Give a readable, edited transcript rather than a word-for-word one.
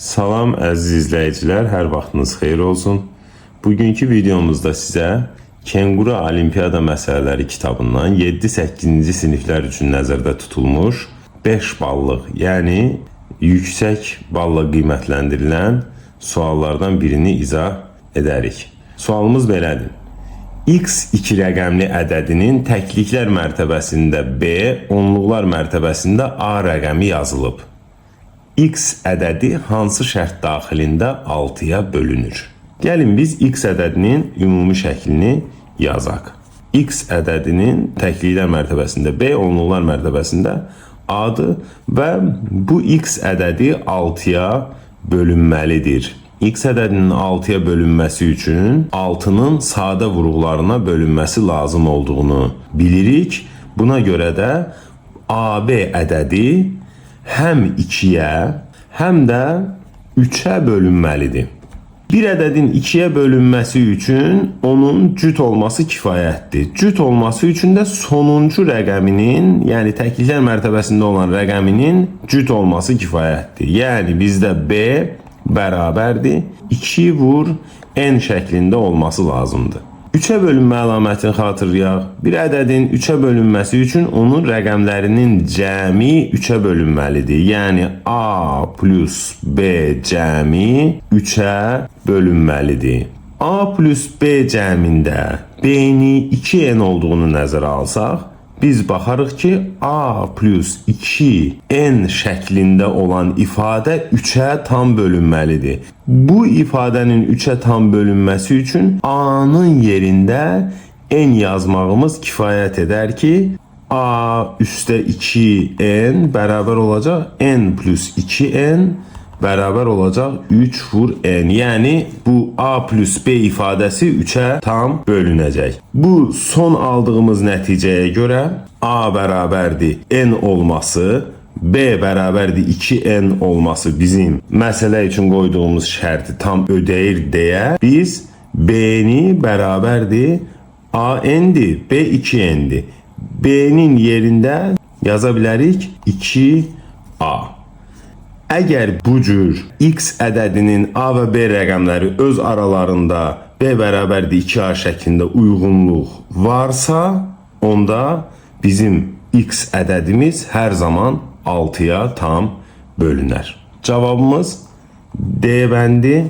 Salam əziz izləyicilər, hər vaxtınız xeyir olsun. Bugünkü videomuzda sizə Kenguru Olimpiada məsələləri kitabından 7-8-ci siniflər üçün nəzərdə tutulmuş 5 ballıq, yəni yüksək balla qiymətləndirilən suallardan birini izah edərik. Sualımız belədir. X2 rəqəmli ədədinin təkliklər mərtəbəsində B, onluqlar mərtəbəsində A rəqəmi yazılıb. X ədədi hansı şərt daxilində 6-ya bölünür? Gəlin biz X ədədinin ümumi şəklini yazaq. X ədədinin təkliklər mərtəbəsində B, onluqlar mərtəbəsində A-dır və bu X ədədi 6-ya bölünməlidir. X ədədinin 6-ya bölünməsi üçün 6-nın sadə vurğularına bölünməsi lazım olduğunu bilirik. Buna görə də AB ədədi həm 2-yə, həm də 3-ə bölünməlidir. Bir ədədin 2-yə bölünməsi üçün onun cüt olması kifayətdir. Cüt olması üçün də sonuncu rəqəminin, yəni təkliklər mərtəbəsində olan rəqəminin cüt olması kifayətdir. Yəni bizdə B bərabərdir 2 vur n şəklində olması lazımdır. 3-ə bölünmə əlamətini xatırlayaq. Bir ədədin 3-ə bölünməsi üçün onun rəqəmlərinin cəmi 3-ə bölünməlidir. Yəni A plus B cəmi 3-ə bölünməlidir. A plus B cəmində B-ni 2n olduğunu nəzərə alsaq, biz baxarıq ki, A plus 2n şəklində olan ifadə 3-ə tam bölünməlidir. Bu ifadənin 3-ə tam bölünməsi üçün A-nın yerində n yazmağımız kifayət edər ki, A üstə 2n bərabər olacaq n plus 2n bərabər olacaq 3 vur n. Yəni bu A plus B ifadəsi 3-ə tam bölünəcək. Bu son aldığımız nəticəyə görə A bərabərdir n olması, B bərabərdir 2n olması bizim məsələ üçün qoyduğumuz şərti tam ödəyir deyə biz B-ni bərabərdir A-n'dir, B 2n'dir. B-nin yerində yaza bilərik 2A. Əgər bu cür X ədədinin A və B rəqəmləri öz aralarında B bərabərdir 2A şəklində uyğunluq varsa, onda bizim X ədədimiz hər zaman 6-ya tam bölünər. Cavabımız D bəndi